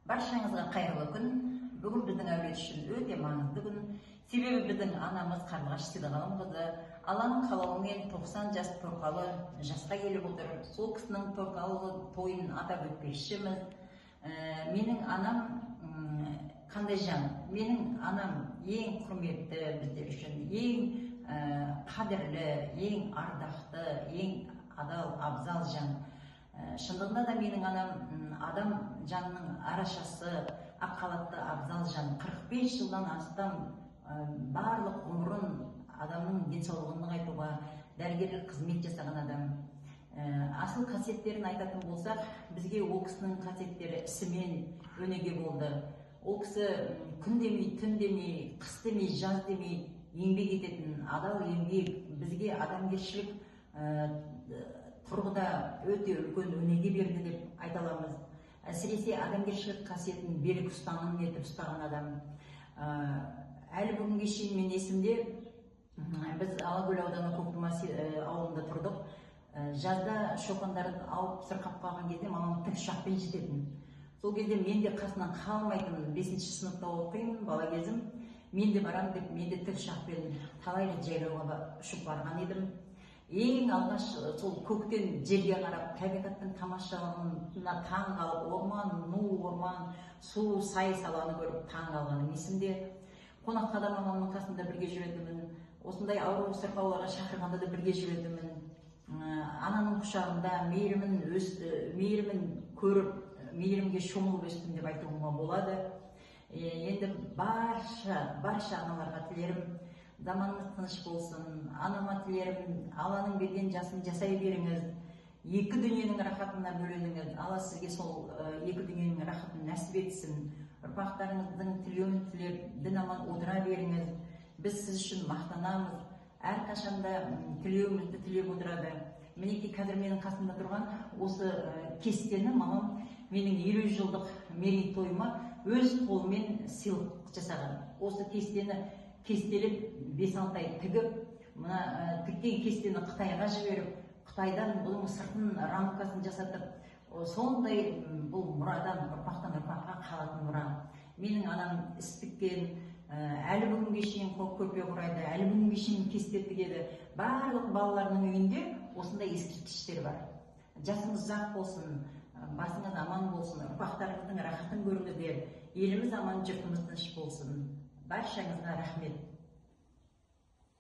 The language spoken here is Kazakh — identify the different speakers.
Speaker 1: Баршаңызға қайырлы күн. Бүгін біздің әулет үшін өте маңызды күн. Себебі біздің анамыз Қарлығаш Сидіғалымқызы Алланың қалауымен 90 жас торқалы жасқа келіп отыр. Сол кісінің торқалы тойын атап өтпекшіміз. Менің анам қандай жан? Менің анам ең құрметті біздер үшін, ең қадірлі, ең ардақты, ең адал, абзал жан. Шындығында да менің анам адам жанның арашасы, ақ қалатты абзал жан. 45 жылдан астам барлық ғұмырын адамның денсаулығын нығайтуға дәрігерлік қызмет жасаған адам. Асыл қасиеттерін айтатын болсақ, бізге ол кісінің қасиеттері ісімен өнеге болды. Ол кісі күн демей, түн демей, қыс демей, жаз демей еңбек ететін адал еңбек бізге адамгершілік тұрғыда өте үлкен өнеге берді деп айта аламыз. Әсіресе адамгершілік қасиетін берік ұстаным етіп ұстаған адам. Әлі бүгінге шейін мен есімде, біз Алакөл ауданы Көктұма ауылында тұрдық. Жазда шопандарын алып сырқап қалған кезде мамам тікұшақпен жететін. Сол кезде мен де қасынан қалмайтын, 5-ші сыныпта оқимын, бала кезім. Мен де барам деп, мен де тікұшақпен талай рет жайлауға ұшып барған едім. Ең алғаш сол көктен жерге қарап, табиғаттың тамашалығына таң қалып, орман, ну орман, су, сай саланы көріп таң қалғаным есімде. Қонаққа да мамамның қасында бірге жүретінмін. Осындай ауру сырқауларға шақырғанда да бірге жүретінмін. Ананың құшағында мейірімін көріп, мейірімге шомылып өстім деп айтуыма болады. Енді барша аналарға тілерім, заманымыз тыныш болсын, анама тілерім, Алланың берген жасын жасай беріңіз, екі дүниенің рахатына бөленіңіз, Алла сізге сол екі дүниенің рахатын нәсіп етсін, ұрпақтарыңыздың тілеуін тілеп, дін аман отыра беріңіз. Біз сіз үшін мақтанамыз, әрқашанда тілеуімізді тілеп отырады. Мінекей қазір менің қасымда тұрған осы кестені мамам менің 50 жылдық мерейтойыма өз қолымен сыйлық жасаған. Осы кестені кестелеп 5-6 ай тігіп, мына тіккен кестені Қытайға жіберіп, Қытайдан бұның сыртын рамкасын жасатып, сондай бұл мұрадан, ұрпақтан ұрпаққа қалатын мұра. Менің анам іс тіккен, әлі бүгінге шейін көрпе құрайды, әлі бүгінге шейін кесте тігеді. Барлық балаларының үйінде осындай ескерткіштер бар. Жасыңыз ұзақ болсын, басыңыз аман болсын, ұрпақтарыңыздың рахатын көріңіздер, еліміз аман, жұртымыз тыныш болсын. Баршаңызға рахмет.